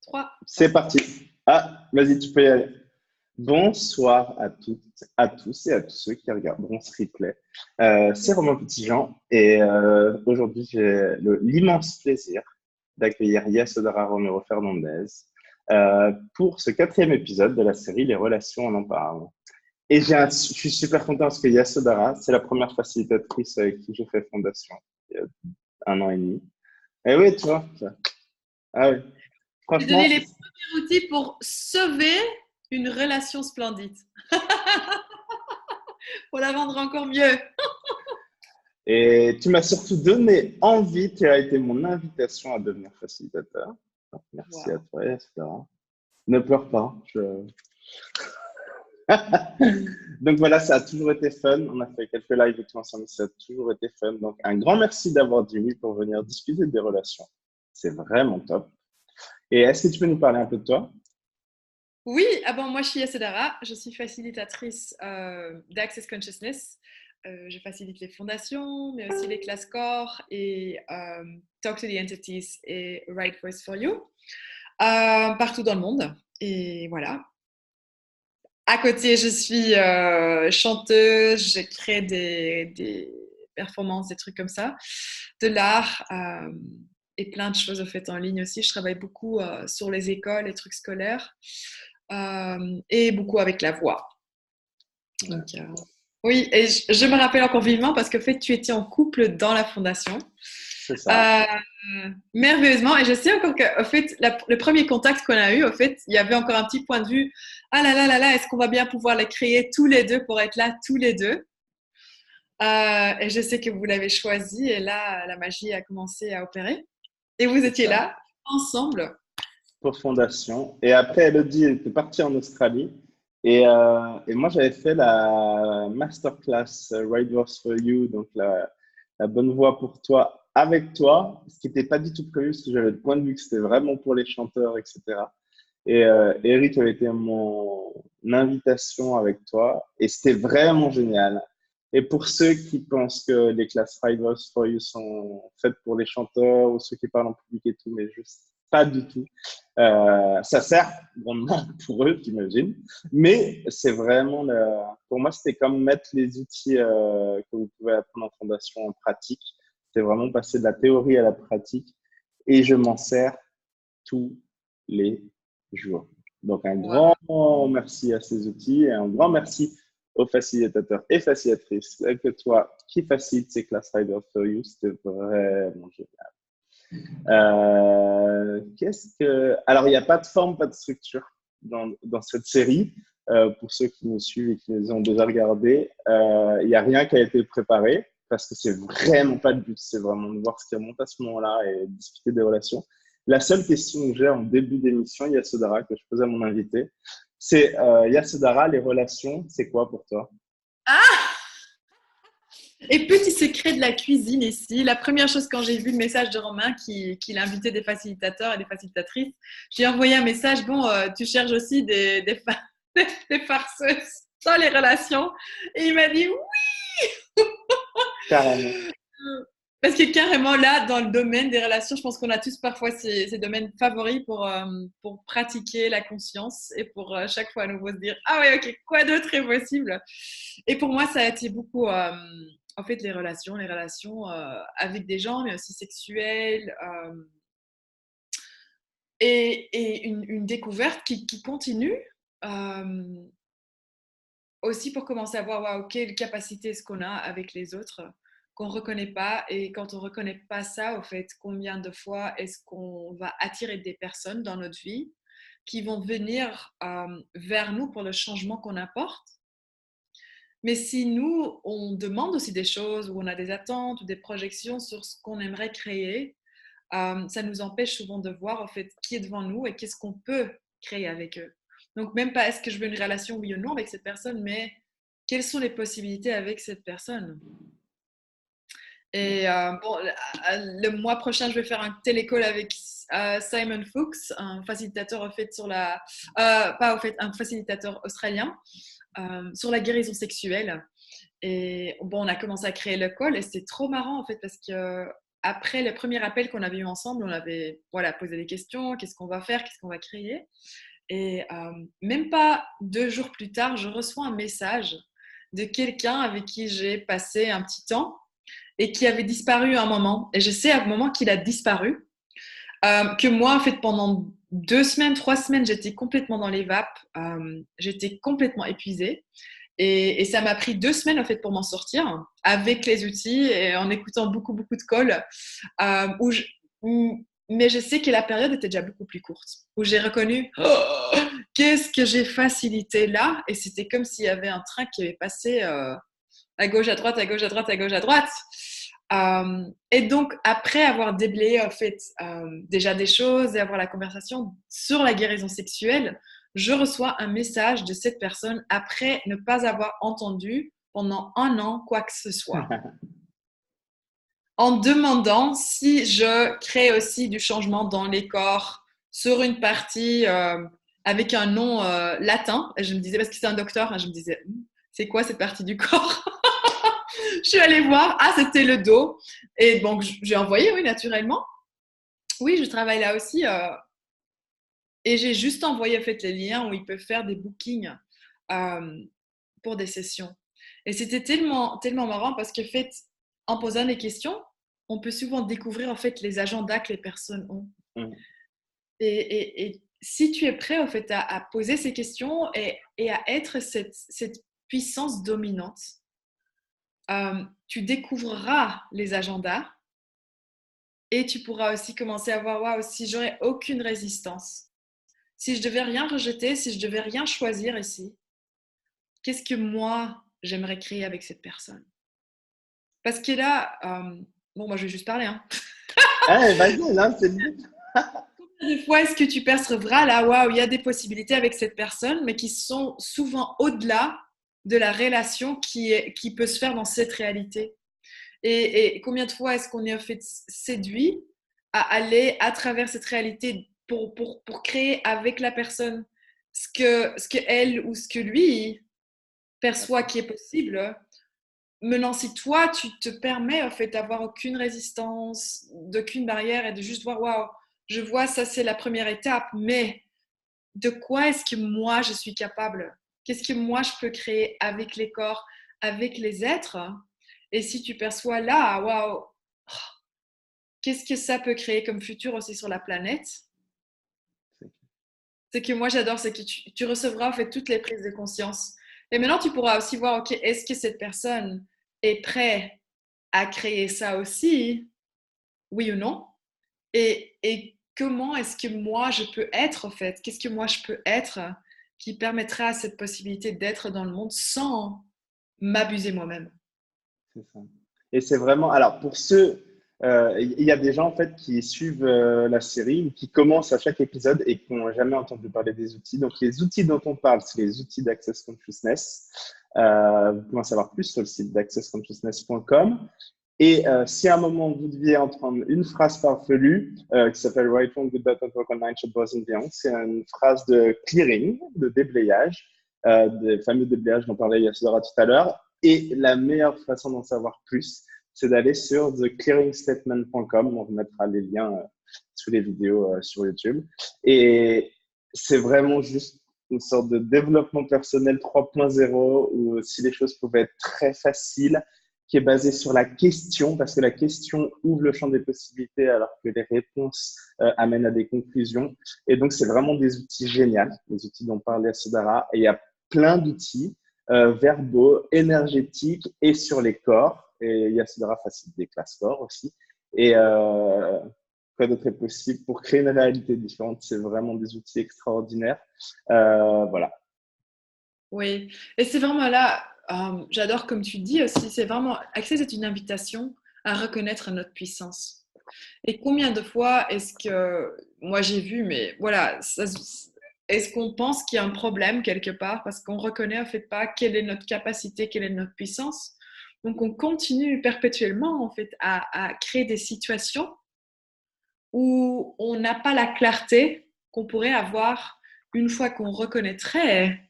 3. C'est parti. Ah, vas-y, tu peux y aller. Bonsoir à toutes, à tous et à tous ceux qui regarderont ce replay. C'est Romain Petitjean et aujourd'hui j'ai l'immense plaisir d'accueillir Yasodhara Romero Fernandez pour ce 4e épisode de la série Les relations on en parle. Et je suis super content parce que Yasodhara, c'est la première facilitatrice avec qui j'ai fait fondation il y a 1 an et demi. Et oui, tu vois. Ah oui. J'ai donné Franchement, les premiers outils pour sauver une relation splendide. Pour la vendre encore mieux. et tu m'as surtout donné envie, tu as été mon invitation à devenir facilitateur. Donc, merci à Wow. toi, etc. Ne pleure pas. Donc voilà, ça a toujours été fun. On a fait quelques lives et tout ensemble, ça a toujours été fun. Donc un grand merci d'avoir dit oui pour venir discuter des relations. C'est vraiment top. Et est-ce que tu peux nous parler un peu de toi? Oui, moi je suis Yasodhara, je suis facilitatrice d'Access Consciousness. Je facilite les fondations, mais aussi les classes corps et Talk to the Entities et Right Voice for You partout dans le monde. Et voilà. À côté, je suis chanteuse, je crée des performances, des trucs comme ça, de l'art et plein de choses au fait en ligne aussi. Je travaille beaucoup sur les écoles, les trucs scolaires et beaucoup avec la voix. Donc, oui, et je me rappelle encore vivement parce que en fait, tu étais en couple dans la fondation. C'est ça. Merveilleusement. Et je sais encore que, au fait, le premier contact qu'on a eu, au fait, il y avait encore un petit point de vue. Ah là là là là, est-ce qu'on va bien pouvoir les créer tous les deux pour être là tous les deux? Et je sais que vous l'avez choisi et là, la magie a commencé à opérer. Et vous C'est étiez ça. là, ensemble. Pour fondation. Et après, Elodie était partie en Australie. Et moi, j'avais fait la masterclass Right Voice for You, donc la bonne voix pour toi, avec toi, ce qui n'était pas du tout prévu, parce que j'avais le point de vue que c'était vraiment pour les chanteurs, etc. Et Eric avait été mon invitation avec toi, et c'était vraiment génial. Et pour ceux qui pensent que les classes Right Voice for You sont faites pour les chanteurs, ou ceux qui parlent en public et tout, mais juste pas du tout. Ça sert grandement pour eux, j'imagine. Mais c'est vraiment, pour moi, c'était comme mettre les outils que vous pouvez apprendre en fondation en pratique. C'est vraiment passer de la théorie à la pratique. Et je m'en sers tous les jours. Donc, un Wow. grand merci à ces outils et un grand merci aux facilitateurs et facilitatrices que toi qui facilitent ces classes Rider for You. C'était vraiment génial. Alors, il n'y a pas de forme, pas de structure dans cette série. Pour ceux qui nous suivent et qui les ont déjà regardés, il n'y a rien qui a été préparé parce que c'est vraiment pas le but. C'est vraiment de voir ce qui remonte à ce moment-là et discuter des relations. La seule question que j'ai en début d'émission, Yasodhara, que je pose à mon invité, c'est Yasodhara, les relations, c'est quoi pour toi? Ah! Et petit secret de la cuisine ici, la première chose quand j'ai vu le message de Romain qu'il invitait des facilitateurs et des facilitatrices, j'ai envoyé un message, tu cherches aussi des farceuses dans les relations. Et il m'a dit oui. Carrément. Parce que carrément là, dans le domaine des relations, je pense qu'on a tous parfois ces domaines favoris pour pratiquer la conscience et pour chaque fois à nouveau se dire ah ouais, ok, quoi d'autre est possible. Et pour moi, ça a été beaucoup en fait les relations avec des gens, mais aussi sexuelles et une découverte qui continue aussi pour commencer à voir wow, quelle capacité est-ce qu'on a avec les autres qu'on ne reconnaît pas. Et quand on ne reconnaît pas ça, au fait, combien de fois est-ce qu'on va attirer des personnes dans notre vie qui vont venir vers nous pour le changement qu'on apporte. Mais si nous, on demande aussi des choses ou on a des attentes ou des projections sur ce qu'on aimerait créer, ça nous empêche souvent de voir en fait qui est devant nous et qu'est-ce qu'on peut créer avec eux. Donc même pas est-ce que je veux une relation oui ou non avec cette personne, mais quelles sont les possibilités avec cette personne. Et le mois prochain, je vais faire un télécall avec Simon Fuchs, un facilitateur en fait sur pas en fait un facilitateur australien sur la guérison sexuelle. Et bon, on a commencé à créer le call et c'était trop marrant en fait parce que après le premier appel qu'on avait eu ensemble, on avait posé des questions, qu'est-ce qu'on va faire, qu'est-ce qu'on va créer. Et même pas 2 jours plus tard, je reçois un message de quelqu'un avec qui j'ai passé un petit temps et qui avait disparu à un moment. Et je sais à un moment qu'il a disparu, que moi, en fait, pendant 2 semaines, 3 semaines, j'étais complètement dans les vapes, j'étais complètement épuisée. Et ça m'a pris 2 semaines en fait pour m'en sortir avec les outils et en écoutant beaucoup, beaucoup de calls. Mais je sais que la période était déjà beaucoup plus courte, où j'ai reconnu qu'est-ce que j'ai facilité là. Et c'était comme s'il y avait un train qui avait passé à gauche, à droite, à gauche, à droite, à gauche, à droite. Et donc, après avoir déblayé en fait déjà des choses et avoir la conversation sur la guérison sexuelle, je reçois un message de cette personne après ne pas avoir entendu pendant 1 an quoi que ce soit, en demandant si je crée aussi du changement dans les corps sur une partie avec un nom latin. Et je me disais, parce que c'est un docteur, hein, je me disais, c'est quoi cette partie du corps? Je suis allée voir, c'était le dos. Et donc, j'ai envoyé, oui, naturellement. Oui, je travaille là aussi. Et j'ai juste envoyé en fait les liens où ils peuvent faire des bookings euh, pour des sessions. Et c'était tellement, tellement marrant parce que, en fait, en posant des questions, on peut souvent découvrir en fait les agendas que les personnes ont. Mm. Et si tu es prêt en fait à poser ces questions et à être cette puissance dominante, tu découvriras les agendas et tu pourras aussi commencer à voir, waouh, si j'aurais aucune résistance, si je devais rien rejeter, si je devais rien choisir ici, qu'est-ce que moi j'aimerais créer avec cette personne? Parce que là, bon, moi je vais juste parler, hein. Eh, vas-y, non, c'est le but. Des fois, est-ce que tu percevras là, waouh, il y a des possibilités avec cette personne, mais qui sont souvent au-delà de la relation qui peut se faire dans cette réalité? Et combien de fois est-ce qu'on est en fait séduit à aller à travers cette réalité pour créer avec la personne ce que elle ou ce que lui perçoit qui est possible. Maintenant, si toi, tu te permets en fait d'avoir aucune résistance, d'aucune barrière et de juste voir, waouh, je vois ça, c'est la première étape, mais de quoi est-ce que moi je suis capable? Qu'est-ce que moi je peux créer avec les corps, avec les êtres? Et si tu perçois là, waouh, qu'est-ce que ça peut créer comme futur aussi sur la planète? Ce que moi j'adore, c'est que tu recevras en fait toutes les prises de conscience. Et maintenant, tu pourras aussi voir, ok, est-ce que cette personne est prête à créer ça aussi, oui ou non? Et comment est-ce que moi je peux être en fait? Qu'est-ce que moi je peux être qui permettra à cette possibilité d'être dans le monde sans m'abuser moi-même? C'est ça. Et c'est vraiment. Alors, pour ceux. Il y a des gens en fait qui suivent la série ou qui commencent à chaque épisode et qui n'ont jamais entendu parler des outils. Donc, les outils dont on parle, c'est les outils d'Access Consciousness. Vous pouvez en savoir plus sur le site d'accessconsciousness.com. Et si à un moment vous deviez entendre une phrase farfelue qui s'appelle Right Wrong Good Bad Work Online Should Boston Beyond, c'est une phrase de clearing, de déblayage, des fameux déblayages dont parlait Yasudara tout à l'heure. Et la meilleure façon d'en savoir plus, c'est d'aller sur theclearingstatement.com. On vous mettra les liens sous les vidéos sur YouTube. Et c'est vraiment juste une sorte de développement personnel 3.0 où si les choses pouvaient être très faciles, qui est basé sur la question, parce que la question ouvre le champ des possibilités alors que les réponses amènent à des conclusions. Et donc, c'est vraiment des outils géniaux, les outils dont parlait Sodara. Et il y a plein d'outils verbaux, énergétiques et sur les corps. Et Yasudara facilite des classes corps aussi. Et quoi d'autre est possible pour créer une réalité différente? C'est vraiment des outils extraordinaires. Voilà. Oui, et c'est vraiment là, j'adore comme tu dis aussi, c'est vraiment, Access est une invitation à reconnaître notre puissance. Et combien de fois est-ce que, moi j'ai vu, mais voilà, est-ce qu'on pense qu'il y a un problème quelque part parce qu'on reconnaît en fait pas quelle est notre capacité, quelle est notre puissance. Donc on continue perpétuellement en fait à créer des situations où on n'a pas la clarté qu'on pourrait avoir une fois qu'on reconnaîtrait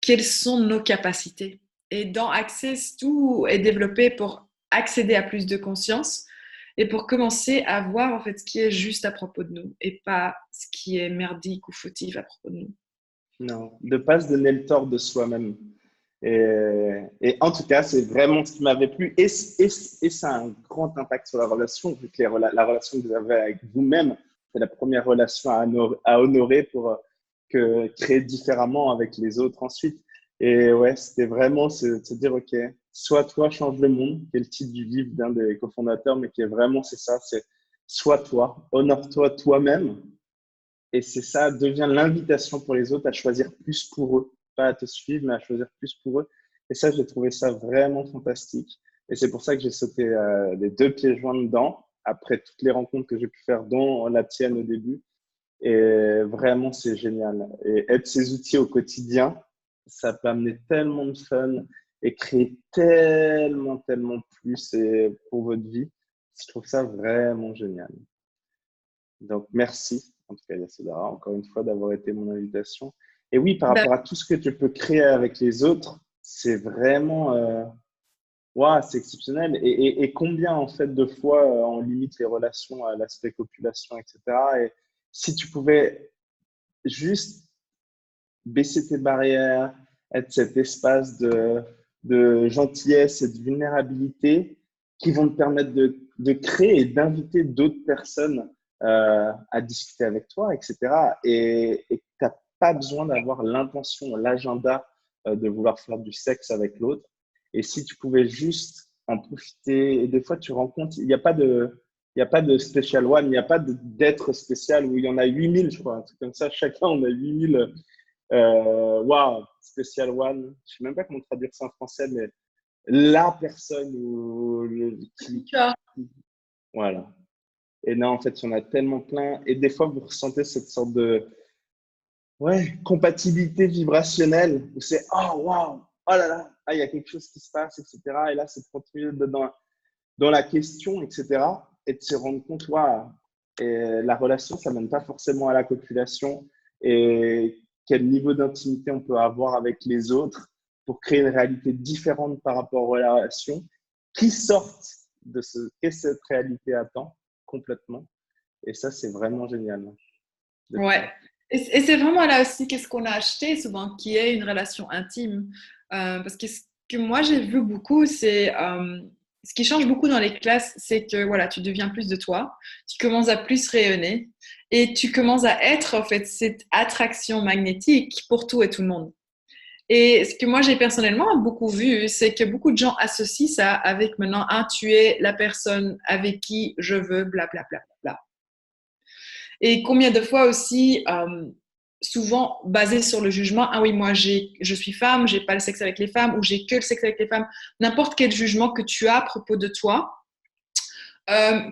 quelles sont nos capacités. Et dans Access, tout est développé pour accéder à plus de conscience. et pour commencer à voir en fait ce qui est juste à propos de nous et pas ce qui est merdique ou fautif à propos de nous. Non, de pas se donner le tort de soi-même. Et en tout cas, c'est vraiment ce qui m'avait plu. Et ça a un grand impact sur la relation, vu que la relation que vous avez avec vous-même, c'est la première relation à honorer pour créer différemment avec les autres ensuite. Et ouais, c'était vraiment se dire, OK, soit toi, change le monde, qui est le titre du livre d'un des cofondateurs, mais qui est vraiment, c'est ça, c'est soit toi, honore-toi toi-même. Et c'est ça, devient l'invitation pour les autres à choisir plus pour eux, pas à te suivre, mais à choisir plus pour eux. Et ça, j'ai trouvé ça vraiment fantastique. Et c'est pour ça que j'ai sauté les deux pieds joints dedans, après toutes les rencontres que j'ai pu faire, dont la tienne au début. Et vraiment, c'est génial. Et être ces outils au quotidien, ça peut amener tellement de fun et créer tellement, tellement plus pour votre vie. Je trouve ça vraiment génial. Donc, merci, en tout cas, Yasodara, encore une fois, d'avoir été mon invitation. Et oui, par Ben, rapport à tout ce que tu peux créer avec les autres, c'est vraiment, waouh, c'est exceptionnel. Et combien, en fait, de fois, on limite les relations à l'aspect population, etc. Et si tu pouvais juste baisser tes barrières, être cet espace de gentillesse et de vulnérabilité qui vont te permettre de créer et d'inviter d'autres personnes à discuter avec toi, etc. Et tu n'as pas besoin d'avoir l'intention, l'agenda de vouloir faire du sexe avec l'autre. Et si tu pouvais juste en profiter, et des fois tu rencontres, il n'y a pas de special one, il n'y a pas d'être spécial où il y en a 8000, je crois, un truc comme ça. Chacun, on a 8000 wow, Special One, je sais même pas comment traduire ça en français, mais la personne voilà. Et non, en fait, il y en a tellement plein. Et des fois, vous ressentez cette sorte de compatibilité vibrationnelle où c'est oh wow, oh là là, ah, il y a quelque chose qui se passe, etc. Et là, c'est de continuer dans la question, etc. Et de se rendre compte, waouh, et la relation, ça ne mène pas forcément à la copulation. Et quel niveau d'intimité on peut avoir avec les autres pour créer une réalité différente par rapport aux relations qui sortent de ce qu'est cette réalité attend complètement. Et ça, c'est vraiment génial de ouais. faire. Et c'est vraiment là aussi qu'est-ce qu'on a acheté souvent, qui est une relation intime. Parce que ce que moi j'ai vu beaucoup, c'est ce qui change beaucoup dans les classes, c'est que voilà, tu deviens plus de toi, tu commences à plus rayonner et tu commences à être en fait cette attraction magnétique pour tout et tout le monde. Et ce que moi j'ai personnellement beaucoup vu, c'est que beaucoup de gens associent ça avec maintenant, ah, tu es la personne avec qui je veux, blablabla. Bla, bla, bla. Et combien de fois aussi, souvent basé sur le jugement, ah oui, moi je suis femme, j'ai pas le sexe avec les femmes, ou j'ai que le sexe avec les femmes, n'importe quel jugement que tu as à propos de toi,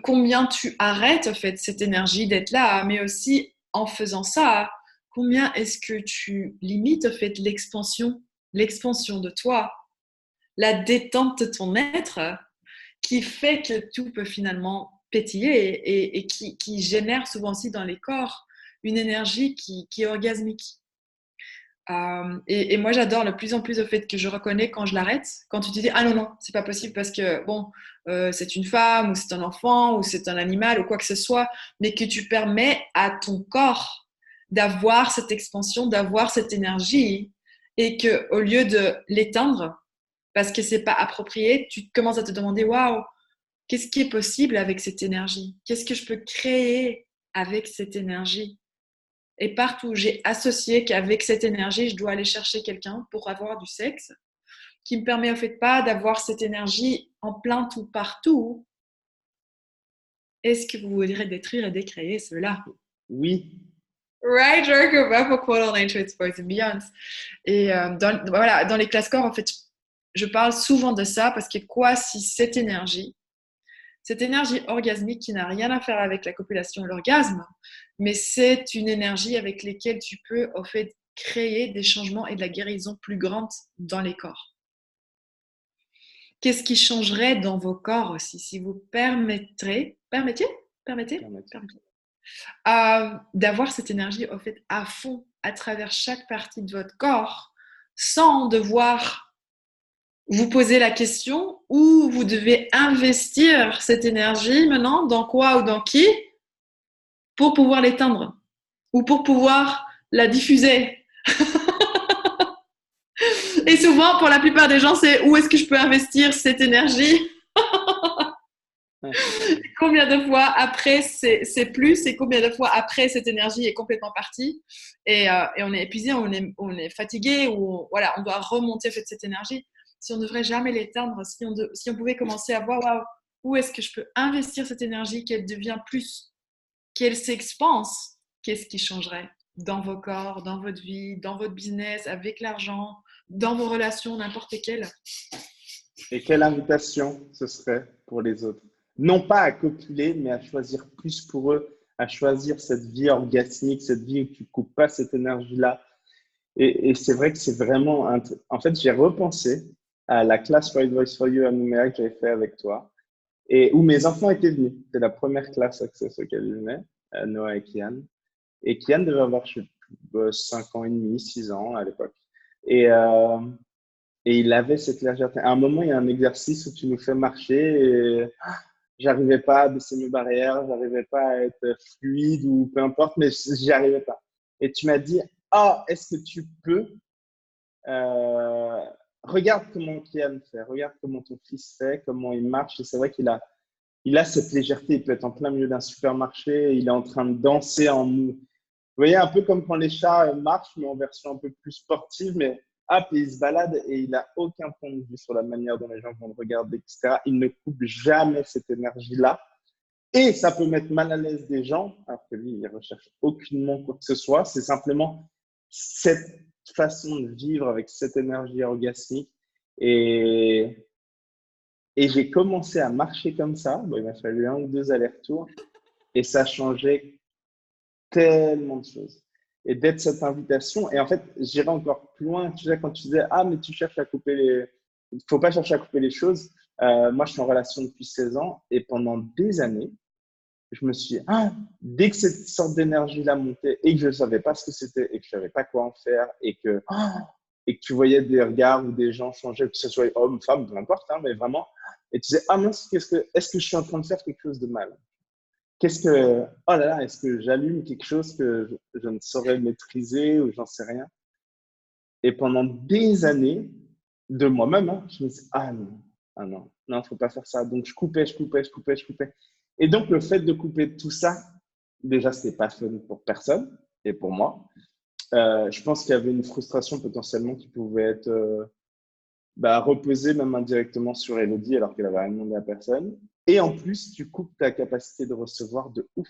combien tu arrêtes en fait cette énergie d'être là, mais aussi en faisant ça, combien est-ce que tu limites en fait l'expansion de toi, la détente de ton être, qui fait que tout peut finalement pétiller et qui génère souvent aussi dans les corps une énergie qui est orgasmique. Et moi, j'adore de plus en plus le fait que je reconnais quand je l'arrête, quand tu te dis, ah non, non, c'est pas possible parce que, bon, c'est une femme ou c'est un enfant ou c'est un animal ou quoi que ce soit, mais que tu permets à ton corps d'avoir cette expansion, d'avoir cette énergie et que au lieu de l'éteindre, parce que c'est pas approprié, tu commences à te demander, waouh, qu'est-ce qui est possible avec cette énergie? Qu'est-ce que je peux créer avec cette énergie? Et partout, j'ai associé qu'avec cette énergie, je dois aller chercher quelqu'un pour avoir du sexe, qui me permet en fait pas d'avoir cette énergie en plein tout partout. Est-ce que vous voudrez détruire et décréer cela? Oui, Right, Jacob, for Quotal Nature, Sports and Beyond. Et voilà, dans les classes corps, en fait, je parle souvent de ça parce que quoi si cette énergie orgasmique qui n'a rien à faire avec la copulation et l'orgasme, mais c'est une énergie avec laquelle tu peux en fait créer des changements et de la guérison plus grande dans les corps. Qu'est-ce qui changerait dans vos corps aussi si vous permettez, d'avoir cette énergie en fait à fond à travers chaque partie de votre corps sans devoir vous posez la question où vous devez investir cette énergie maintenant, dans quoi ou dans qui, pour pouvoir l'éteindre ou pour pouvoir la diffuser. Et souvent, pour la plupart des gens, c'est où est-ce que je peux investir cette énergie? Combien de fois après c'est plus et combien de fois après cette énergie est complètement partie et on est épuisé, on est fatigué ou voilà, on doit remonter en fait, cette énergie. Si on ne devrait jamais l'éteindre, si on pouvait commencer à voir wow, où est-ce que je peux investir cette énergie, qu'elle devient plus, qu'elle s'expanse, qu'est-ce qui changerait dans vos corps, dans votre vie, dans votre business, avec l'argent, dans vos relations, n'importe quelles. Et quelle invitation ce serait pour les autres? Non pas à copuler, mais à choisir plus pour eux, à choisir cette vie orgasmique, cette vie où tu ne coupes pas cette énergie-là. Et c'est vrai que c'est vraiment… En fait, j'ai repensé à la classe Right Voice for You à Nouméa que j'avais fait avec toi et où mes enfants étaient venus. C'était la première classe Access auquel ils venaient, Noah et Kian. Et Kian devait avoir, je sais plus, 5 ans et demi, 6 ans à l'époque. Et, euh, et il avait cette légèreté. À un moment, il y a un exercice où tu nous fais marcher et j'arrivais pas à baisser mes barrières, j'arrivais pas à être fluide ou peu importe, mais j'y arrivais pas. Et tu m'as dit, ah, est-ce que tu peux, euh, regarde comment Kian fait, regarde comment ton fils fait, comment il marche. Et c'est vrai il a cette légèreté, il peut être en plein milieu d'un supermarché, il est en train de danser en mou. Vous voyez, un peu comme quand les chats marchent, mais en version un peu plus sportive, mais hop, il se balade et il n'a aucun point de vue sur la manière dont les gens vont le regarder, etc. Il ne coupe jamais cette énergie-là. Et ça peut mettre mal à l'aise des gens, alors que lui, il ne recherche aucunement quoi que ce soit. C'est simplement cette façon de vivre avec cette énergie orgasmique. Et, et j'ai commencé à marcher comme ça. Bon, il m'a fallu 1 ou 2 allers-retours. Et ça changeait tellement de choses. Et d'être cette invitation, et en fait, j'irai encore plus loin. Tu sais, quand tu disais, ah, mais tu cherches à couper les. Il ne faut pas chercher à couper les choses. Moi, je suis en relation depuis 16 ans, et pendant des années, je me suis dit, ah, dès que cette sorte d'énergie-là montait, et que je ne savais pas ce que c'était, et que je ne savais pas quoi en faire, et que tu voyais des regards ou des gens changer, que ce soit homme, femme, peu importe, hein, mais vraiment, et tu disais, ah mince, est-ce que je suis en train de faire quelque chose de mal? Oh là là, est-ce que j'allume quelque chose que je ne saurais maîtriser ou j'en sais rien? Et pendant des années, de moi-même, hein, je me disais, ah non, non, faut pas faire ça. Donc, je coupais, je coupais, je coupais, je coupais. Et donc, le fait de couper tout ça, déjà, c'était pas fun pour personne et pour moi. Je pense qu'il y avait une frustration potentiellement qui pouvait être reposée même indirectement sur Elodie alors qu'elle avait rien demandé à personne. Et en plus, tu coupes ta capacité de recevoir de ouf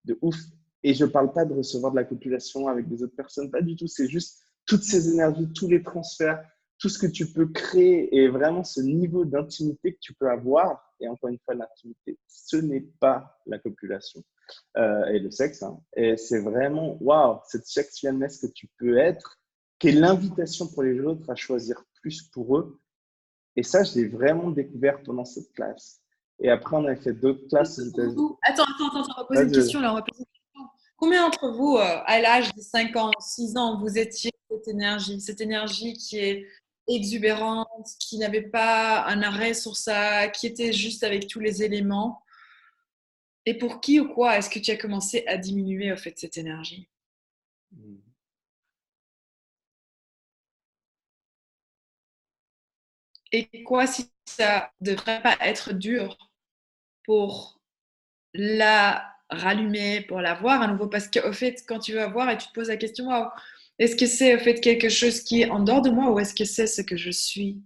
de ouf. Et je ne parle pas de recevoir de la population avec des autres personnes, pas du tout. C'est juste toutes ces énergies, tous les transferts, tout ce que tu peux créer et vraiment ce niveau d'intimité que tu peux avoir. Et encore une fois, l'intimité, ce n'est pas la population et le sexe. Hein. Et c'est vraiment, waouh, cette sexualness que tu peux être, qui est l'invitation pour les autres à choisir plus pour eux. Et ça, je l'ai vraiment découvert pendant cette classe. Et après, on a fait d'autres classes aux États-Unis. Attends, on va poser une question là. On va poser une question. Combien d'entre vous, à l'âge de 5 ans, 6 ans, vous étiez cette énergie qui est exubérante, qui n'avait pas un arrêt sur ça, qui était juste avec tous les éléments? Et pour qui ou quoi est-ce que tu as commencé à diminuer au fait cette énergie? Et quoi si ça ne devrait pas être dur pour la rallumer, pour la voir à nouveau? Parce qu'au fait, quand tu vas voir et tu te poses la question, wow, est-ce que c'est au fait quelque chose qui est en dehors de moi ou est-ce que c'est ce que je suis?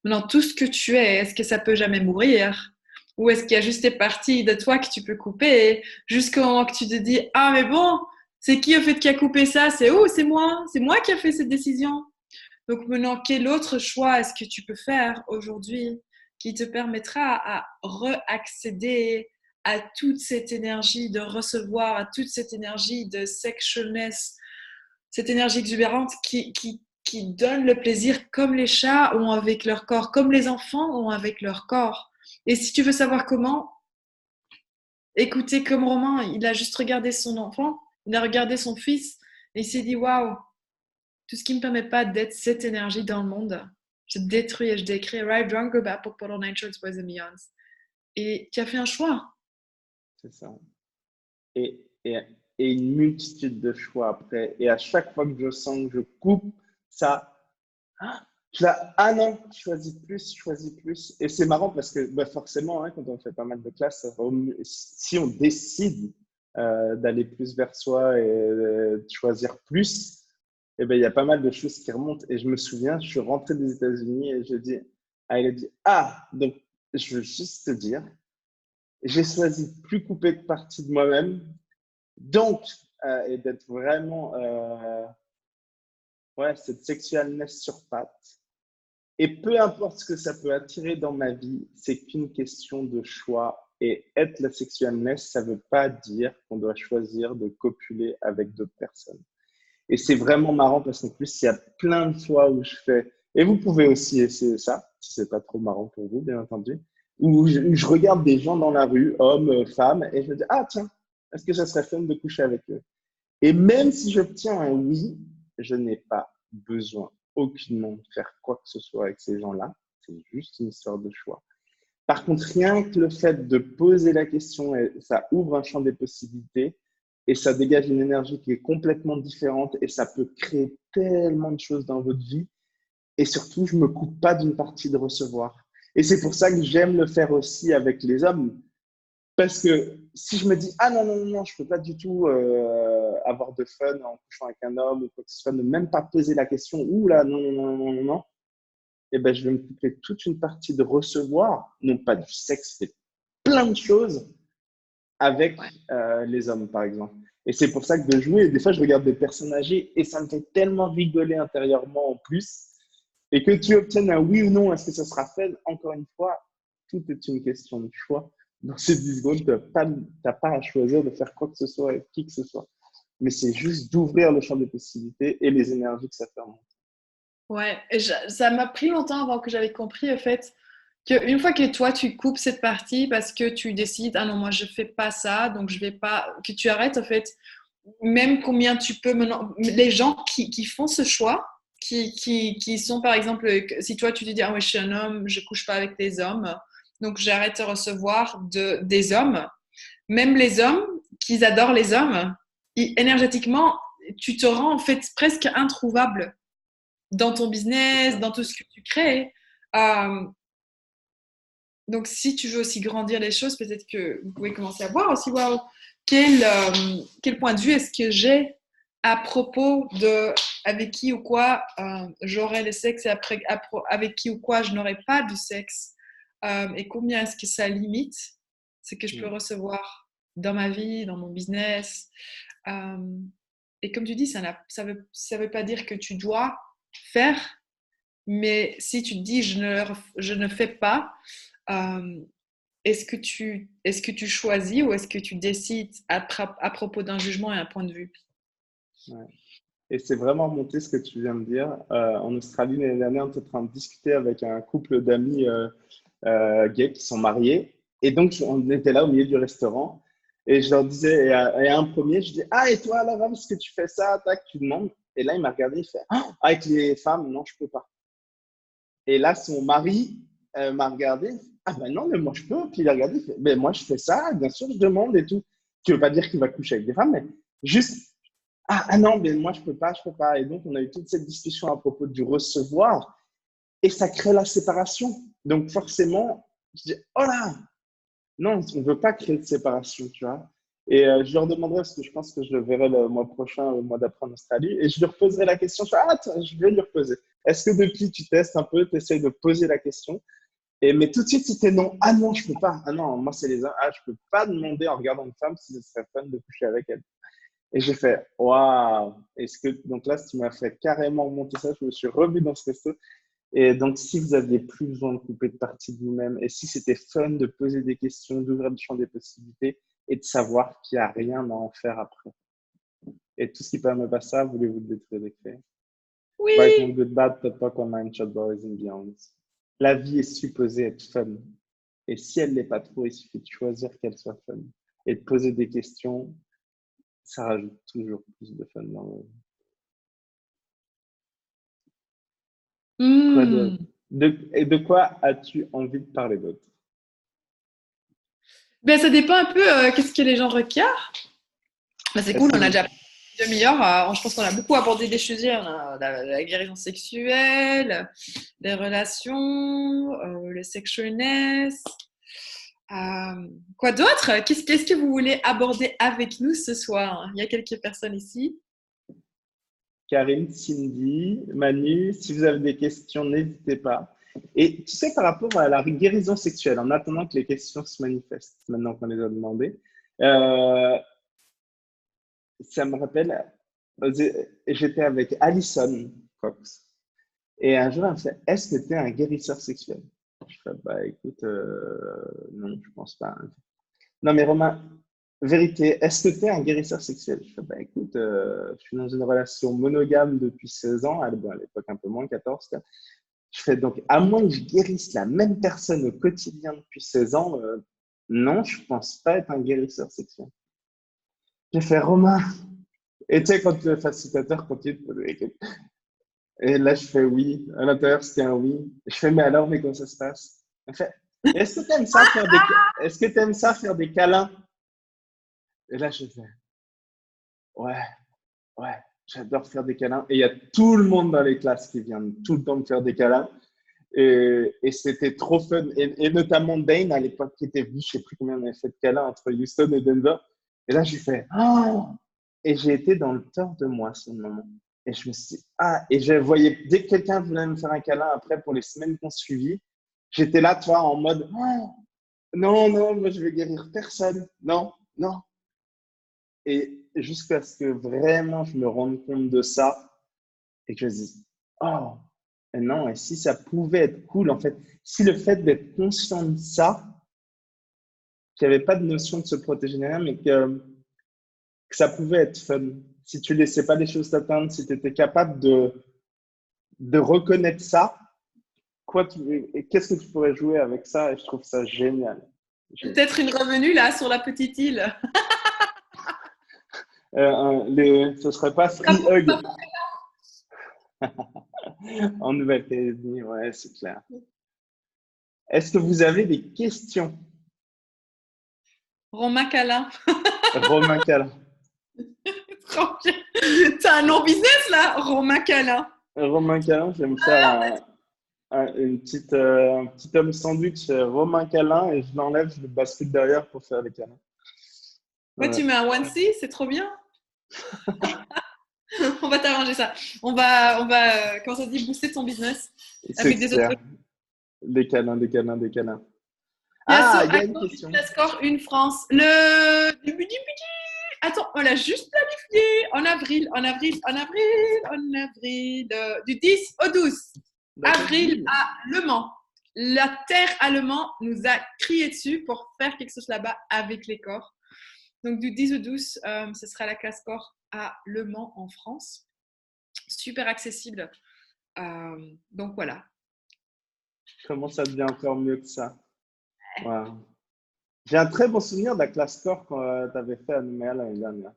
Maintenant, tout ce que tu es, est-ce que ça peut jamais mourir? Ou est-ce qu'il y a juste des parties de toi que tu peux couper jusqu'au moment que tu te dis, ah mais bon, c'est qui au fait qui a coupé ça? C'est où? C'est moi qui a fait cette décision. Donc maintenant, quel autre choix est-ce que tu peux faire aujourd'hui qui te permettra à reaccéder à toute cette énergie de recevoir, à toute cette énergie de sexualness, cette énergie exubérante qui donne le plaisir comme les chats ont avec leur corps, comme les enfants ont avec leur corps. Et si tu veux savoir comment, écoutez comme Romain, il a juste regardé son enfant, il a regardé son fils et il s'est dit waouh, tout ce qui ne me permet pas d'être cette énergie dans le monde, Je détruis et je décris Arrive Drunk or Bad, Put on Nine Shorts, Boys and Beyonds. Et tu as fait un choix. C'est ça. Et, et, et une multitude de choix après. Et à chaque fois que je sens que je coupe, ça, je là, ah non, choisis plus, choisis plus. Et c'est marrant parce que bah forcément, hein, quand on fait pas mal de classes, si on décide d'aller plus vers soi et de choisir plus, eh ben, il y a pas mal de choses qui remontent. Et je me souviens, je suis rentré des États-Unis et je dis, ah, il a dit, ah, donc je veux juste te dire, j'ai choisi de plus couper de partie de moi-même, donc, et d'être vraiment, ouais, cette sexualness sur pattes. Et peu importe ce que ça peut attirer dans ma vie, c'est qu'une question de choix. Et être la sexualness, ça ne veut pas dire qu'on doit choisir de copuler avec d'autres personnes. Et c'est vraiment marrant parce qu'en plus, il y a plein de fois où je fais, et vous pouvez aussi essayer ça, si c'est pas trop marrant pour vous, bien entendu, où je regarde des gens dans la rue, hommes, femmes, et je me dis, ah tiens, est-ce que ça serait fun de coucher avec eux? Et même si j'obtiens un oui, je n'ai pas besoin aucunement de faire quoi que ce soit avec ces gens-là. C'est juste une histoire de choix. Par contre, rien que le fait de poser la question, ça ouvre un champ des possibilités et ça dégage une énergie qui est complètement différente et ça peut créer tellement de choses dans votre vie. Et surtout, je ne me coupe pas d'une partie de recevoir. Et c'est pour ça que j'aime le faire aussi avec les hommes. Parce que si je me dis, ah non, non, non, non, je ne peux pas du tout avoir de fun en couchant avec un homme ou quoi que ce soit, ne même pas poser la question, ouh là, non, non, non, non, non, non, eh ben, je vais me couper toute une partie de recevoir, non pas du sexe, mais plein de choses avec les hommes, par exemple. Et c'est pour ça que de jouer, des fois, je regarde des personnes âgées et ça me fait tellement rigoler intérieurement en plus. Et que tu obtiennes un oui ou non, est-ce que ça sera fait? Encore une fois, tout est une question de choix. Dans ces 10 secondes, tu n'as pas à choisir de faire quoi que ce soit avec qui que ce soit. Mais c'est juste d'ouvrir le champ des possibilités et les énergies que ça fait remonter. Ouais, et ça m'a pris longtemps avant que j'avais compris, en fait, qu'une fois que toi, tu coupes cette partie parce que tu décides, ah non, moi, je fais pas ça, donc je vais pas, que tu arrêtes, en fait, même combien tu peux maintenant, les gens qui font ce choix, qui sont, par exemple, si toi, tu te dis, ah ouais, je suis un homme, je couche pas avec des hommes, donc j'arrête de recevoir des hommes, même les hommes qui adorent les hommes, énergétiquement, tu te rends, en fait, presque introuvable dans ton C'est business, ça. dans tout ce que tu crées. Euh, donc, si tu veux aussi grandir les choses, peut-être que vous pouvez commencer à voir aussi, wow, quel point de vue est-ce que j'ai à propos de avec qui ou quoi j'aurai le sexe et après, avec qui ou quoi je n'aurai pas du sexe, et combien est-ce que ça limite ce que je peux Mm. recevoir dans ma vie, dans mon business. Euh, et comme tu dis, ça veut pas dire que tu dois faire, mais si tu te dis je ne fais pas, euh, est-ce que tu choisis ou est-ce que tu décides à propos d'un jugement et un point de vue? Ouais. Et c'est vraiment remonté ce que tu viens de dire. En Australie, l'année dernière, on était en train de discuter avec un couple d'amis gays qui sont mariés. Et donc, on était là au milieu du restaurant. Et je leur disais, et à un premier, je dis, ah, et toi, alors, est-ce que tu fais ça? Tac, tu demandes. Et là, il m'a regardé, il fait, ah, avec les femmes, non, je peux pas. Et là, son mari m'a regardé, ah ben non, mais moi, je peux. Puis il a regardé, il fait, ben moi, je fais ça, bien sûr, je demande et tout. Ce qui veut pas dire qu'il va coucher avec des femmes, mais juste, ah non, mais moi, je peux pas, je peux pas. Et donc, on a eu toute cette discussion à propos du recevoir et ça crée la séparation. Donc, forcément, je dis, oh là, non, on ne veut pas créer de séparation, tu vois. Et je leur demanderai, parce que je pense que je le verrai le mois prochain, le mois d'après en Australie, et je lui reposerai la question. Je fais, ah, tiens, je vais lui reposer. Est-ce que depuis, tu testes un peu, tu essayes de poser la question? Et, mais tout de suite, c'était non. Ah non, je peux pas. Ah non, moi, c'est les. Ah, je peux pas demander en regardant une femme si ce serait fun de coucher avec elle. Et j'ai fait, waouh! Est-ce que. Donc là, tu m'as fait carrément monter ça. Je me suis revu dans ce resto. Et donc, si vous aviez plus besoin de couper de partie de vous-même, et si c'était fun de poser des questions, d'ouvrir le champ des possibilités et de savoir qu'il n'y a rien à en faire après. Et tout ce qui permet pas ça, voulez-vous le détruire des faits? Right Oui, and good bad, but talk online, chat boys and beyond. La vie est supposée être fun. Et si elle n'est pas trop, il suffit de choisir qu'elle soit fun. Et de poser des questions, ça rajoute toujours plus de fun dans le... Quoi hmm. d'autre? Et de quoi as-tu envie de parler d'autre? Ben, ça dépend un peu qu'est-ce que les gens requièrent. Ben, c'est cool, Est-ce on a que déjà une demi-heure. Je pense qu'on a beaucoup abordé des sujets. On a la guérison sexuelle, les relations, le sexualness. Quoi d'autre? Qu'est-ce que vous voulez aborder avec nous ce soir? Il y a quelques personnes ici. Karine, Cindy, Manu, si vous avez des questions, n'hésitez pas. Et tu sais, par rapport à la guérison sexuelle, en attendant que les questions se manifestent, maintenant qu'on les a demandées, euh, ça me rappelle, j'étais avec Alison Cox, et un jour, elle me fait, est-ce que tu es un guérisseur sexuel? Je fais, bah écoute, non, je pense pas. Non, mais Romain, vérité, est-ce que tu es un guérisseur sexuel? Je fais, bah écoute, je suis dans une relation monogame depuis 16 ans, bon, à l'époque un peu moins, 14. Quoi. Je fais donc, à moins que je guérisse la même personne au quotidien depuis 16 ans, non, je pense pas être un guérisseur sexuel. J'ai fait, Romain, et tu sais, quand le facilitateur continue de poser des questions, et là, je fais oui, à l'intérieur, c'était un oui. Je fais, mais alors, mais comment ça se passe? Elle fait, est-ce que tu aimes ça faire est-ce que tu aimes ça faire des câlins? Et là, je fais, ouais. Ouais, j'adore faire des câlins. Et il y a tout le monde dans les classes qui vient tout le temps me faire des câlins. Et c'était trop fun. Et notamment Dane, à l'époque, qui était venu, je ne sais plus combien on avait fait de câlins entre Houston et Denver. Et là, j'ai fait oh! Et j'ai été dans le tort de moi, ce moment. Et je me suis dit, ah, et je voyais, dès que quelqu'un voulait me faire un câlin après pour les semaines qu'on suivit, j'étais là, toi, en mode, oh! Non, non, moi, je vais guérir personne. Non, non. Et jusqu'à ce que vraiment je me rende compte de ça et que je me dise, oh, et non, et si ça pouvait être cool, en fait, si le fait d'être conscient de ça, qu'il n'y avait pas de notion de se protéger derrière, mais que ça pouvait être fun. Si tu ne laissais pas les choses t'atteindre, si tu étais capable de reconnaître ça, qu'est-ce que tu pourrais jouer avec ça? Et je trouve ça génial. Génial. Peut-être une revenue là sur la petite île. Ce serait pas Free Hug en Nouvelle-Calédonie, ouais, c'est clair. Est-ce que vous avez des questions? Romain Calin. Romain Calin. T'as un nom business là, Romain Calin. Romain Calin, je vais me faire un petit homme sandwich Romain Calin et je l'enlève, je le bascule derrière pour faire les câlins. Ouais, Ouais. tu mets un onesie, c'est trop bien. On va t'arranger ça. On va, comment ça se dit, booster ton business C'est avec des autres clair. trucs. Des câlins, des câlins, des câlins. Bien Ah, sûr, il y a une accord, question. une score, une France. Le Attends, on l'a juste planifié en avril, en avril, en avril, en avril, du 10 au 12 D'accord, avril deal. à Le Mans. La terre à Le Mans nous a crié dessus pour faire quelque chose là-bas avec les corps. Donc du 10 au 12, ce sera la classe corps à Le Mans en France. Super accessible. Donc voilà. Comment ça devient encore mieux que ça? Wow. J'ai un très bon souvenir de la classe corps quand tu avais fait à Nouméa l'année dernière.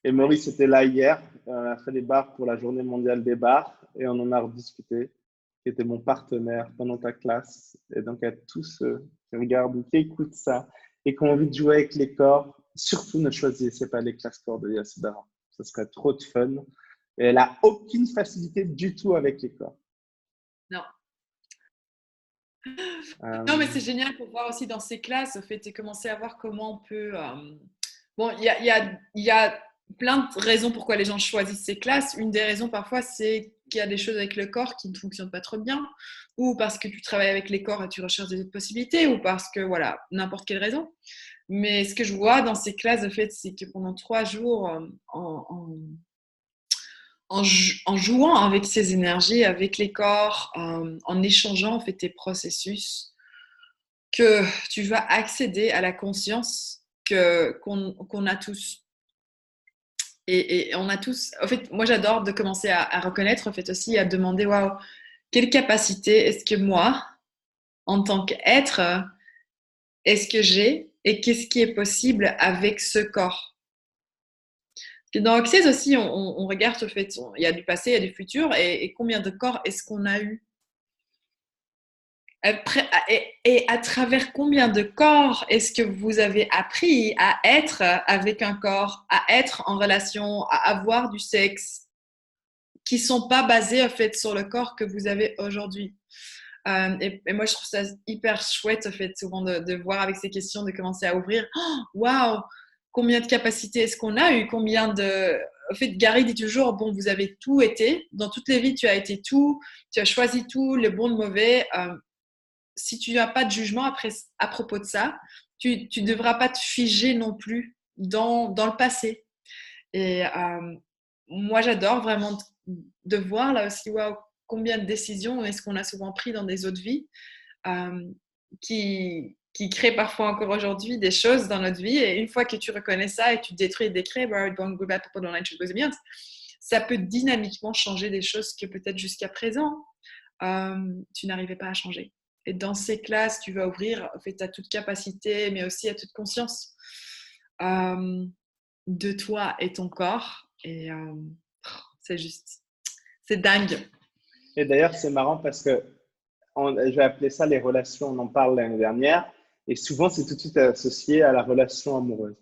Et Ouais. Maurice était là hier. On a fait les bars pour la journée mondiale des bars et on en a rediscuté. Qui était mon partenaire pendant ta classe. Et donc, à tous ceux qui regardent, qui écoutent ça et qui ont envie de jouer avec les corps, surtout ne choisissez pas les classes corps de Yasudara. Ce serait trop de fun. Et elle n'a aucune facilité du tout avec les corps. Non. Non, mais Euh, c'est génial pour voir aussi dans ces classes, au fait, et commencer à voir comment on peut. Bon, il y a plein de raisons pourquoi les gens choisissent ces classes. Une des raisons, parfois, c'est qu'il y a des choses avec le corps qui ne fonctionnent pas trop bien, ou parce que tu travailles avec les corps et tu recherches des autres possibilités, ou parce que, voilà, n'importe quelle raison. Mais ce que je vois dans ces classes, au fait, c'est que pendant 3 jours, en jouant avec ces énergies, avec les corps, en échangeant en fait tes processus, que tu vas accéder à la conscience qu'on a tous. Et on a tous. En fait, moi j'adore de commencer à reconnaître, en fait aussi à demander, waouh, quelle capacité est-ce que moi, en tant qu'être, est-ce que j'ai et qu'est-ce qui est possible avec ce corps. Dans Access aussi, on regarde au fait, il y a du passé, il y a du futur, et combien de corps est-ce qu'on a eu? Et à travers combien de corps est-ce que vous avez appris à être avec un corps, à être en relation, à avoir du sexe, qui sont pas basés en fait sur le corps que vous avez aujourd'hui? Et moi, je trouve ça hyper chouette, en fait, souvent de voir avec ces questions, de commencer à ouvrir. Waouh, combien de capacités est-ce qu'on a eu? Combien de. En fait, Gary dit toujours, bon, vous avez tout été. Dans toutes les vies, tu as été tout. Tu as choisi tout, le bon, le mauvais. Si tu n'as pas de jugement à propos de ça, tu ne devras pas te figer non plus dans le passé. Et moi, j'adore vraiment de voir là aussi, waouh, combien de décisions est-ce qu'on a souvent pris dans des autres vies euh, qui créent parfois encore aujourd'hui des choses dans notre vie. Et une fois que tu reconnais ça et tu détruis et décrets, ça peut dynamiquement changer des choses que peut-être jusqu'à présent, tu n'arrivais pas à changer. Et dans ces classes, tu vas ouvrir en fait, à toute capacité, mais aussi à toute conscience de toi et ton corps. Et c'est juste, c'est dingue. Et d'ailleurs, c'est marrant parce que je vais appeler ça les relations, on en parle l'année dernière, et souvent c'est tout de suite associé à la relation amoureuse.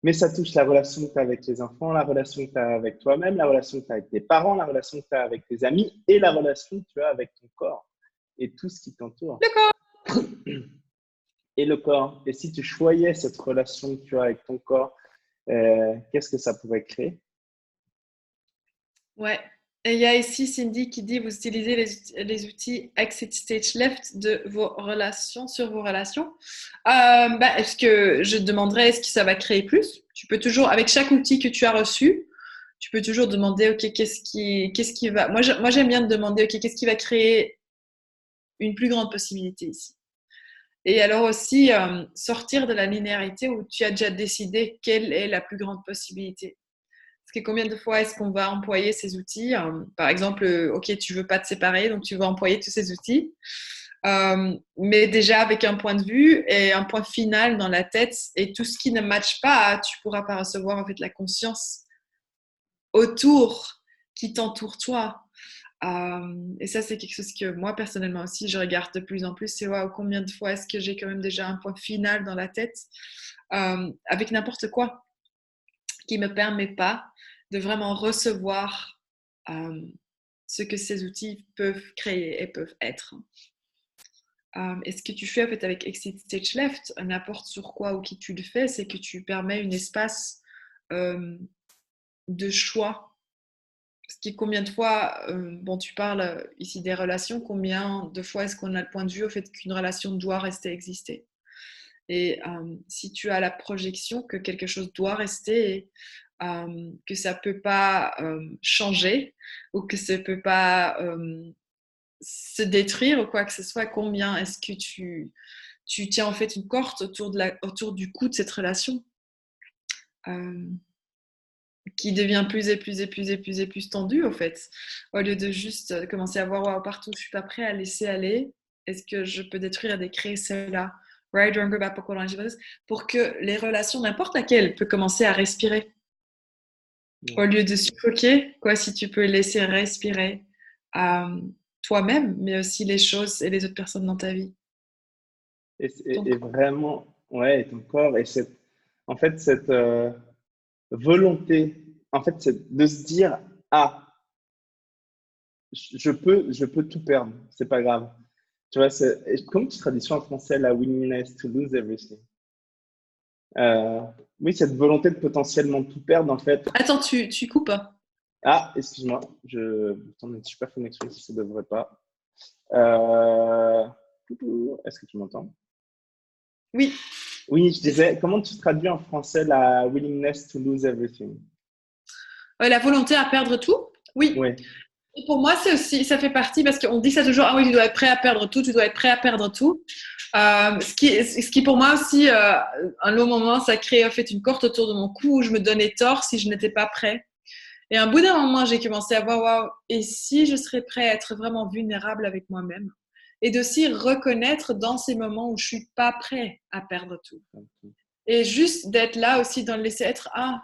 Mais ça touche la relation que tu as avec les enfants, la relation que tu as avec toi-même, la relation que tu as avec tes parents, la relation que tu as avec tes amis et la relation que tu as avec ton corps et tout ce qui t'entoure. D'accord. Et le corps. Et si tu choyais cette relation que tu as avec ton corps, qu'est-ce que ça pourrait créer? Ouais. Et il y a ici Cindy qui dit vous utilisez les outils Exit Stage Left de vos relations sur vos relations. Est-ce que je demanderais est-ce que ça va créer plus? Tu peux toujours, avec chaque outil que tu as reçu, tu peux toujours demander ok qu'est-ce qui va. Moi j'aime bien te demander ok qu'est-ce qui va créer une plus grande possibilité ici. Et alors aussi sortir de la linéarité où tu as déjà décidé quelle est la plus grande possibilité. Parce que combien de fois est-ce qu'on va employer ces outils? Par exemple, ok, tu veux pas te séparer, donc tu vas employer tous ces outils. Mais déjà avec un point de vue et un point final dans la tête, et tout ce qui ne matche pas, tu pourras pas recevoir en fait la conscience autour qui t'entoure toi. Et ça, c'est quelque chose que moi personnellement aussi, je regarde de plus en plus. C'est wow, combien de fois est-ce que j'ai quand même déjà un point final dans la tête avec n'importe quoi qui me permet pas de vraiment recevoir ce que ces outils peuvent créer et peuvent être. Et ce que tu fais en fait avec Exit Stage Left, n'importe sur quoi ou qui tu le fais, c'est que tu permets un espace de choix. Parce que combien de fois, bon, tu parles ici des relations, combien de fois est-ce qu'on a le point de vue au fait qu'une relation doit rester exister? Et si tu as la projection que quelque chose doit rester, que ça ne peut pas changer ou que ça ne peut pas se détruire ou quoi que ce soit, combien est-ce que tu tiens en fait une corde autour du cou de cette relation qui devient plus et plus et plus et plus et plus tendue, au fait, au lieu de juste commencer à voir wow, partout, je suis pas prêt à laisser aller. Est-ce que je peux détruire et décréer cela, right, wrong, about, pour que les relations, n'importe laquelle, peut commencer à respirer. Au lieu de suffoquer, quoi, si tu peux laisser respirer toi-même, mais aussi les choses et les autres personnes dans ta vie. Et vraiment, ouais, et ton corps, et en fait, cette volonté, en fait, c'est de se dire, ah, je peux tout perdre, c'est pas grave. Tu vois, comment tu traduis ça en français, la willingness to lose everything? Euh, oui, cette volonté de potentiellement tout perdre, en fait. Attends, tu coupes. Ah, excuse-moi, attends, une super connexion si ça ne devrait pas. Euh, Est-ce que tu m'entends? Oui. Oui, je disais, comment tu traduis en français la willingness to lose everything? La volonté à perdre tout? Oui. Oui, Et pour moi, c'est aussi, ça fait partie parce qu'on dit ça toujours, ah oui, tu dois être prêt à perdre tout, tu dois être prêt à perdre tout. Ce qui pour moi aussi, un long moment, ça crée en fait une corde autour de mon cou où je me donnais tort si je n'étais pas prêt. Et à un bout d'un moment, j'ai commencé à voir, waouh, et si je serais prêt à être vraiment vulnérable avec moi-même? Et d'aussi reconnaître dans ces moments où je suis pas prêt à perdre tout. Et juste d'être là aussi dans le laisser être, ah,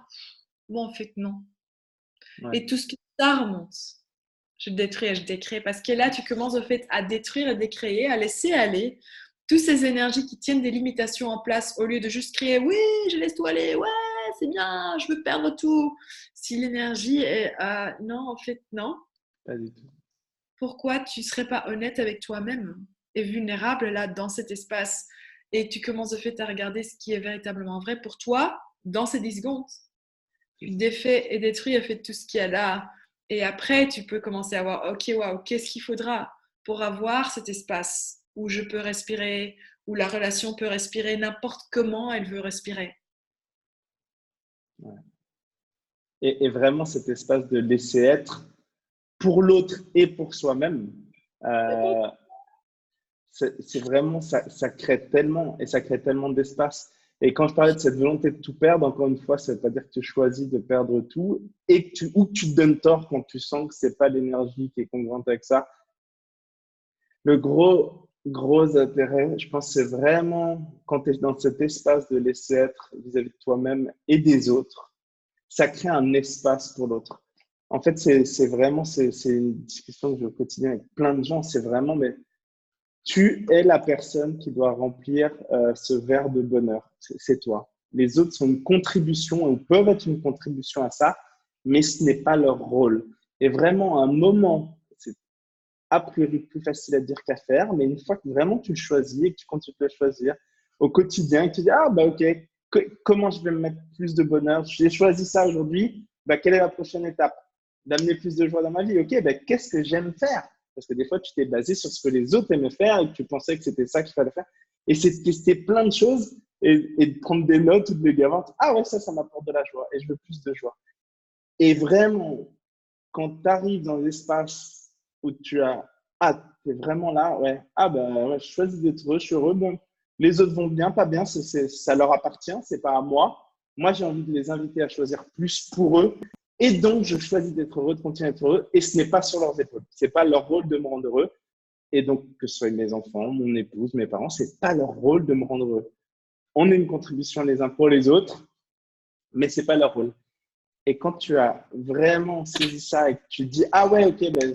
Bon, en fait, non. Ouais. Et tout ce que ça remonte, je décrée. Parce que là, tu commences au fait à détruire et décréer, à laisser aller toutes ces énergies qui tiennent des limitations en place au lieu de juste crier oui, je laisse tout aller, ouais, c'est bien, je veux perdre tout. Si l'énergie est non, en fait, non, Pas du tout. pourquoi tu ne serais pas honnête avec toi-même et vulnérable là dans cet espace et tu commences de fait à regarder ce qui est véritablement vrai pour toi dans ces 10 secondes. Tu défais et détruis et fais tout ce qu'il y a là. Et après, tu peux commencer à voir, ok, waouh, qu'est-ce qu'il faudra pour avoir cet espace où je peux respirer, où la relation peut respirer n'importe comment elle veut respirer. Ouais. Et vraiment cet espace de laisser être pour l'autre et pour soi-même, euh, c'est vraiment, ça crée tellement et ça crée tellement d'espace. Et quand je parlais de cette volonté de tout perdre, encore une fois, ça veut pas dire que tu choisis de perdre tout et que ou que tu te donnes tort quand tu sens que c'est pas l'énergie qui est congruente avec ça. Le gros intérêt, je pense, c'est vraiment quand tu es dans cet espace de laisser être vis-à-vis de toi-même et des autres, ça crée un espace pour l'autre. En fait, c'est vraiment, c'est une discussion que j'ai au quotidien avec plein de gens, c'est vraiment, mais tu es la personne qui doit remplir ce verre de bonheur. C'est toi. Les autres sont une contribution ou peuvent être une contribution à ça, mais ce n'est pas leur rôle. Et vraiment, à un moment, c'est a priori plus facile à dire qu'à faire, mais une fois que vraiment tu le choisis et que tu continues de le choisir au quotidien, et que tu dis, ah bah ok, comment je vais me mettre plus de bonheur? J'ai choisi ça aujourd'hui, bah, quelle est la prochaine étape? D'amener plus de joie dans ma vie. Ok, bah, qu'est-ce que j'aime faire? Parce que des fois, tu t'es basé sur ce que les autres aimaient faire et que tu pensais que c'était ça qu'il fallait faire. Et c'est de tester plein de choses et de prendre des notes ou de les gaver. Ah ouais, ça m'apporte de la joie et je veux plus de joie. Et vraiment, quand tu arrives dans l'espace où tu as, ah, tu es vraiment là, ouais, ah ben ouais, je choisis d'être heureux, je suis heureux, bon, les autres vont bien, pas bien, ça leur appartient, c'est pas à moi. Moi, j'ai envie de les inviter à choisir plus pour eux. Et donc, je choisis d'être heureux, de continuer à être heureux. Et ce n'est pas sur leurs épaules. Ce n'est pas leur rôle de me rendre heureux. Et donc, que ce soit mes enfants, mon épouse, mes parents, ce n'est pas leur rôle de me rendre heureux. On est une contribution les uns pour les autres, mais ce n'est pas leur rôle. Et quand tu as vraiment saisi ça et que tu dis, ah ouais, ok, ben,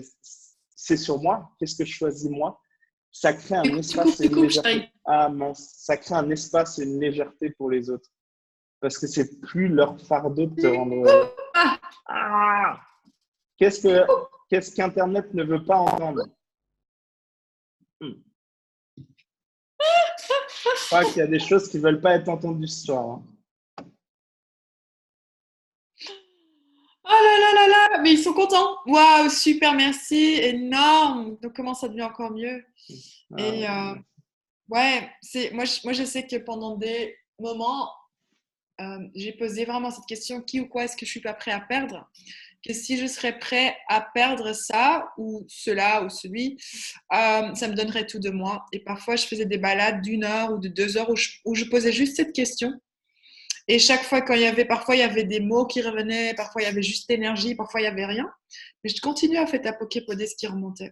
c'est sur moi, qu'est-ce que je choisis moi? Ça crée un espace et Tu une coupes, légèreté. chérie. Ah mince, ça crée un espace et une légèreté pour les autres. Parce que c'est plus leur fardeau de te Tu rendre heureux. coupes. Ah, Qu'est-ce qu'Internet ne veut pas entendre? Je crois qu'il y a des choses qui ne veulent pas être entendues ce soir. Hein. oh là là là là, mais ils sont contents. Waouh, super, merci, énorme. Donc, comment ça devient encore mieux? Ah, Et ouais, moi, je sais que pendant des moments, j'ai posé vraiment cette question, qui ou quoi est-ce que je suis pas prêt à perdre? Que si je serais prêt à perdre ça ou cela ou celui, ça me donnerait tout de moi. Et parfois, je faisais des balades d'1 heure ou de 2 heures où je posais juste cette question. Et chaque fois, parfois il y avait des mots qui revenaient, parfois il y avait juste l'énergie, parfois il y avait rien. Mais je continuais en fait à poképoder ce qui remontait.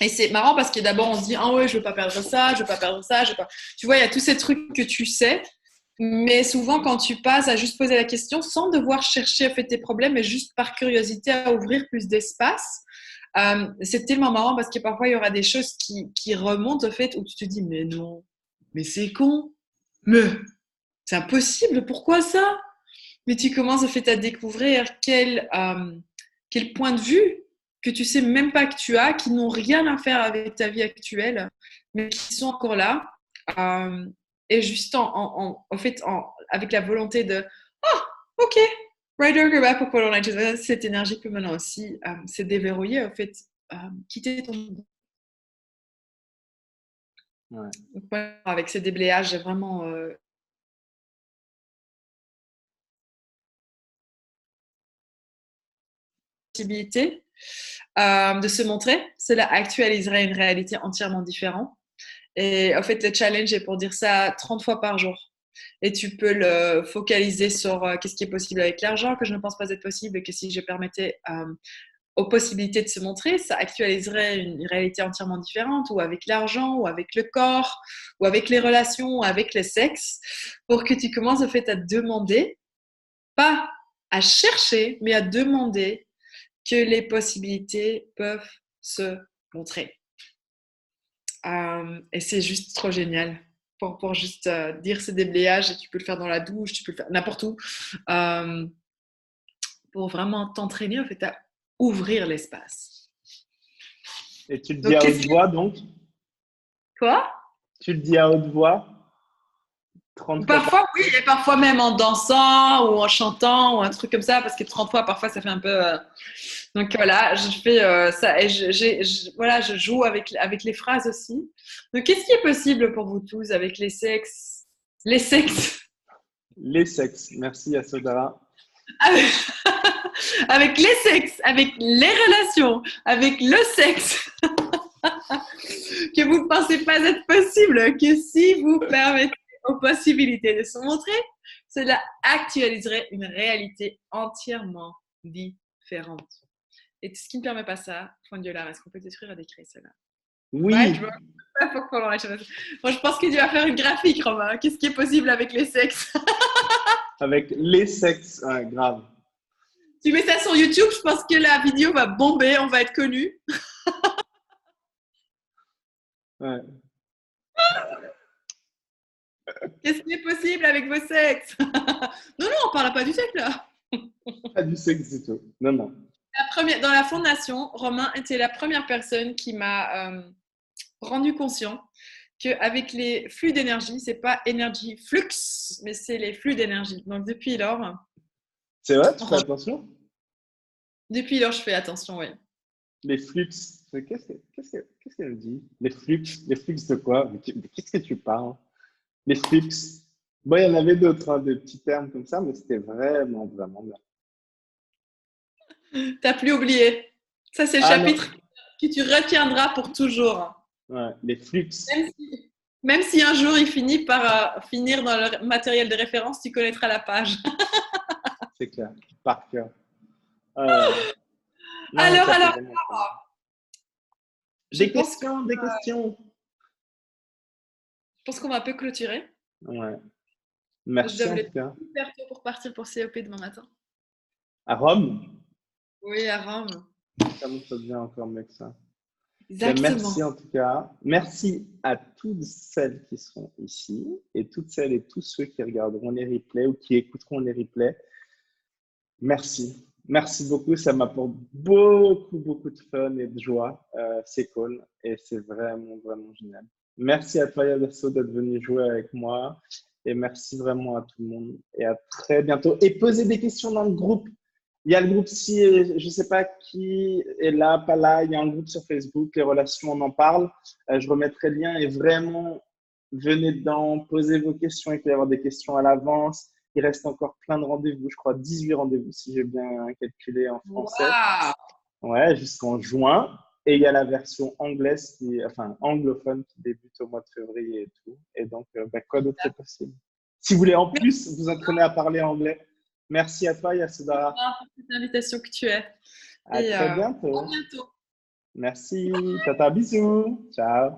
Et c'est marrant parce que d'abord on se dit ah ouais je veux pas perdre ça, je veux pas perdre ça, je veux pas. Tu vois il y a tous ces trucs que tu sais, mais souvent quand tu passes à juste poser la question sans devoir chercher à faire tes problèmes, mais juste par curiosité à ouvrir plus d'espace, c'est tellement marrant parce que parfois il y aura des choses qui remontent au fait où tu te dis mais non, mais c'est con, mais c'est impossible, pourquoi ça? Mais tu commences en fait à découvrir quel point de vue que tu sais même pas que tu as, qui n'ont rien à faire avec ta vie actuelle, mais qui sont encore là. Euh, et juste avec la volonté de oh, ok, Rider, go back, pourquoi on a cette énergie que maintenant aussi, c'est déverrouiller, en fait, quitter ton. ouais. Donc, avec ces déblayages, j'ai vraiment possibilité de se montrer. Cela actualiserait une réalité entièrement différente. Et en fait, le challenge est pour dire ça 30 fois par jour. Et tu peux le focaliser sur qu'est-ce qui est possible avec l'argent, que je ne pense pas être possible, et que si je permettais aux possibilités de se montrer, ça actualiserait une réalité entièrement différente, ou avec l'argent, ou avec le corps, ou avec les relations, ou avec le sexe, pour que tu commences en fait à te demander, pas à chercher, mais à demander que les possibilités peuvent se montrer. Et c'est juste trop génial pour juste dire c'est déblayage et tu peux le faire dans la douche, tu peux le faire n'importe où. Pour vraiment t'entraîner en fait à ouvrir l'espace. Et tu le dis Donc, à qu'est-ce haute que... voix, donc? Quoi? Tu le dis à haute voix, 30 fois par Parfois, oui, et parfois même en dansant ou en chantant ou un truc comme ça, parce que 30 fois, parfois, ça fait un peu. Donc voilà, je fais ça et voilà, je joue avec les phrases aussi. Donc, qu'est-ce qui est possible pour vous tous avec les sexes? Les sexes? les sexes. Merci, Yasodhara. Avec, avec les sexes, avec les relations, avec le sexe, que vous ne pensez pas être possible, que si vous permettez aux possibilités de se montrer, cela actualiserait une réalité entièrement différente. Et ce qui ne permet pas ça, point de là, est-ce qu'on peut détruire et décrire cela? Ouais, je Oui, vois. Moi, je pense que tu vas faire une graphique, Romain. Qu'est-ce qui est possible avec les sexes? avec les sexes. Ouais, grave. Tu mets ça sur YouTube, je pense que la vidéo va bomber, on va être connu. Ouais. Qu'est-ce qui est possible avec vos sexes? Non, non, on parle pas du sexe là. Pas du sexe du tout. Non, non. Dans la fondation, Romain était la première personne qui m'a rendu conscient qu'avec les flux d'énergie, c'est pas énergie flux, mais c'est les flux d'énergie. Donc C'est vrai, tu fais attention? depuis lors, je fais attention, oui. Les flux. Qu'est-ce qu'elle dit? Les flux. Les flux de quoi? Mais qu'est-ce que tu parles? Les flux. Bon, il y en avait d'autres, hein, des petits termes comme ça, mais c'était vraiment, vraiment bien. T'as plus oublié. Ça, c'est le Ah non, chapitre que tu retiendras pour toujours. ouais, les flux. Même si un jour il finit par finir dans le matériel de référence, tu connaîtras la page. C'est clair, par cœur. Euh, non, Alors, ça fait alors, vraiment plaisir. je Des pense questions, des questions. qu'on va un peu clôturer. Ouais. Je dois Merci me en lever tout cas. super tôt pour partir pour COP demain matin. À Rome, Oui, à Rome. comment ça devient encore mieux que ça? Ben, Exactement. merci en tout cas. Merci à toutes celles qui sont ici et toutes celles et tous ceux qui regarderont les replays ou qui écouteront les replays. Merci. Merci beaucoup. Ça m'apporte beaucoup, beaucoup de fun et de joie. C'est cool et c'est vraiment, vraiment génial. Merci à toi, Yadasso, d'être venu jouer avec moi. Et merci vraiment à tout le monde. Et à très bientôt. Et posez des questions dans le groupe. Il y a le groupe si, je ne sais pas qui est là, pas là. Il y a un groupe sur Facebook, les relations, on en parle. Je remettrai le lien et vraiment, venez dedans, posez vos questions. Il peut y avoir des questions à l'avance. Il reste encore plein de rendez-vous, je crois 18 rendez-vous si j'ai bien calculé en français. Waouh! Ouais, jusqu'en juin. Et il y a la version anglaise, enfin anglophone, qui débute au mois de février et tout. Et donc, quoi d'autre est possible? Si vous voulez en plus vous entraîner à parler anglais, merci à toi, Yasudara. Pour cette invitation que tu es. À Et très à bientôt. bientôt. Merci. Tata, bisous. Ciao.